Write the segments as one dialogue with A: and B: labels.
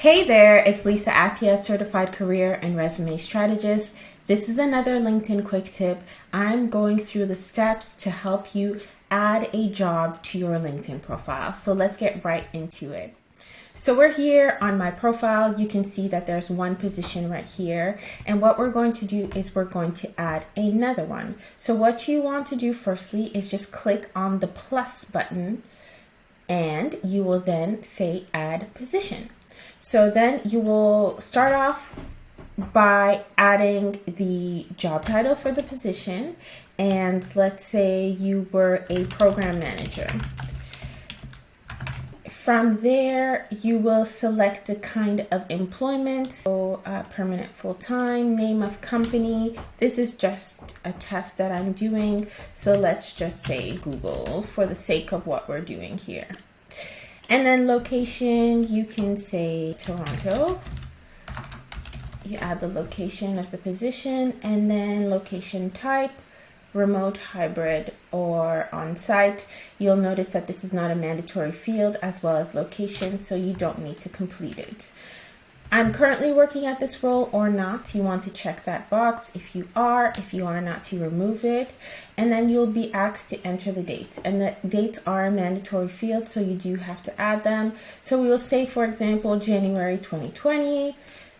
A: Hey there, it's Lisa Appia, Certified Career and Resume Strategist. This is another LinkedIn quick tip. I'm going through the steps to help you add a job to your LinkedIn profile. So let's get right into it. So we're here on my profile. You can see that there's one position right here. And what we're going to do is we're going to add another one. So what you want to do firstly is just click on the plus button and you will then say add position. So then you will start off by adding the job title for the position. And let's say you were a program manager. From there, you will select the kind of employment, so permanent full-time, name of company. This is just a test that I'm doing. So let's just say Google for the sake of what we're doing here. And then location, you can say Toronto. You add the location of the position, and then location type, remote, hybrid, or on-site. You'll notice that this is not a mandatory field, as well as location, so you don't need to complete it. I'm currently working at this role or not. You want to check that box. If you are not, to remove it. And then you'll be asked to enter the dates. And the dates are a mandatory field, so you do have to add them. So we will say, for example, January 2020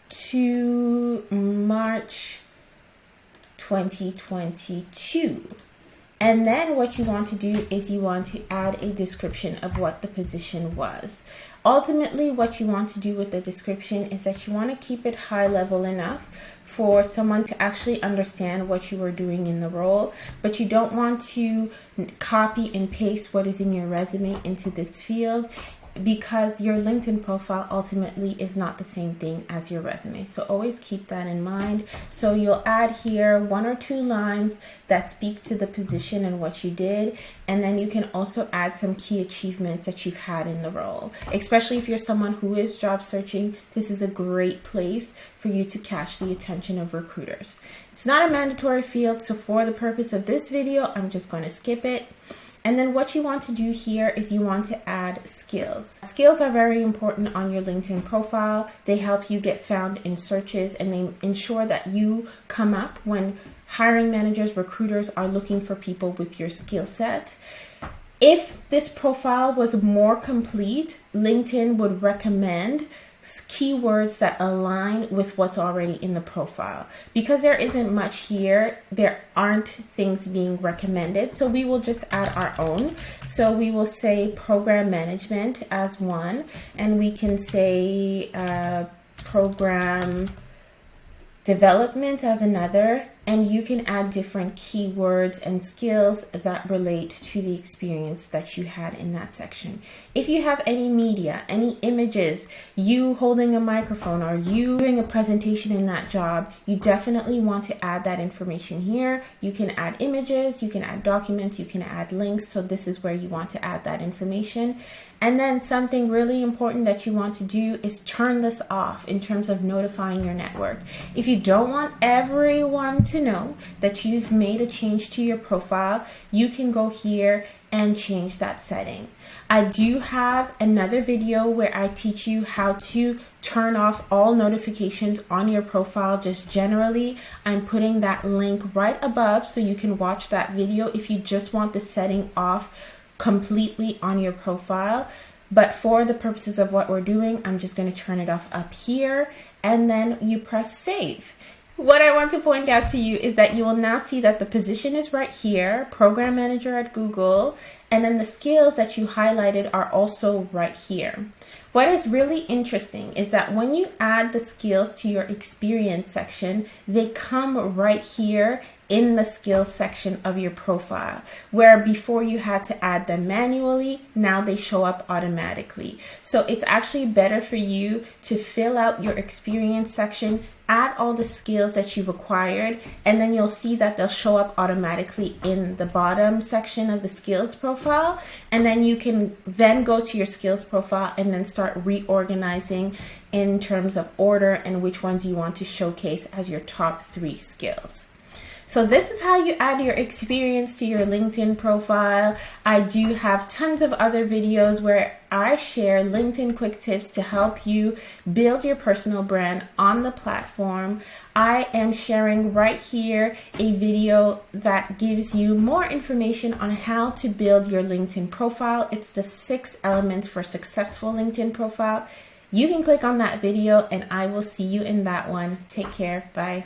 A: to March 2022. And then what you want to do is you want to add a description of what the position was. Ultimately, what you want to do with the description is that you want to keep it high level enough for someone to actually understand what you were doing in the role, but you don't want to copy and paste what is in your resume into this field, because your LinkedIn profile ultimately is not the same thing as your resume. So always keep that in mind. So you'll add here 1 or 2 lines that speak to the position and what you did. And then you can also add some key achievements that you've had in the role. Especially if you're someone who is job searching, this is a great place for you to catch the attention of recruiters. It's not a mandatory field, so for the purpose of this video, I'm just going to skip it. And then what you want to do here is you want to add skills. Skills are very important on your LinkedIn profile. They help you get found in searches, and they ensure that you come up when hiring managers, recruiters are looking for people with your skill set. If this profile was more complete, LinkedIn would recommend keywords that align with what's already in the profile. Because there isn't much here, there aren't things being recommended, so we will just add our own. So we will say program management as one, and we can say program development as another, and you can add different keywords and skills that relate to the experience that you had in that section. If you have any media, any images, you holding a microphone or you doing a presentation in that job, you definitely want to add that information here. You can add images, you can add documents, you can add links. So this is where you want to add that information. And then something really important that you want to do is turn this off in terms of notifying your network. If you don't want everyone to know that you've made a change to your profile, you can go here and change that setting. I do have another video where I teach you how to turn off all notifications on your profile just generally. I'm putting that link right above so you can watch that video if you just want the setting off completely on your profile. But for the purposes of what we're doing, I'm just going to turn it off up here, and then you press save. What I want to point out to you is that you will now see that the position is right here, program manager at Google, and then the skills that you highlighted are also right here. What is really interesting is that when you add the skills to your experience section, they come right here in the skills section of your profile, where before you had to add them manually, now they show up automatically. So it's actually better for you to fill out your experience section, add all the skills that you've acquired, and then you'll see that they'll show up automatically in the bottom section of the skills profile. And then you can then go to your skills profile and then start reorganizing in terms of order and which ones you want to showcase as your top 3 skills. So this is how you add your experience to your LinkedIn profile. I do have tons of other videos where I share LinkedIn quick tips to help you build your personal brand on the platform. I am sharing right here a video that gives you more information on how to build your LinkedIn profile. It's the 6 elements for successful LinkedIn profile. You can click on that video and I will see you in that one. Take care. Bye.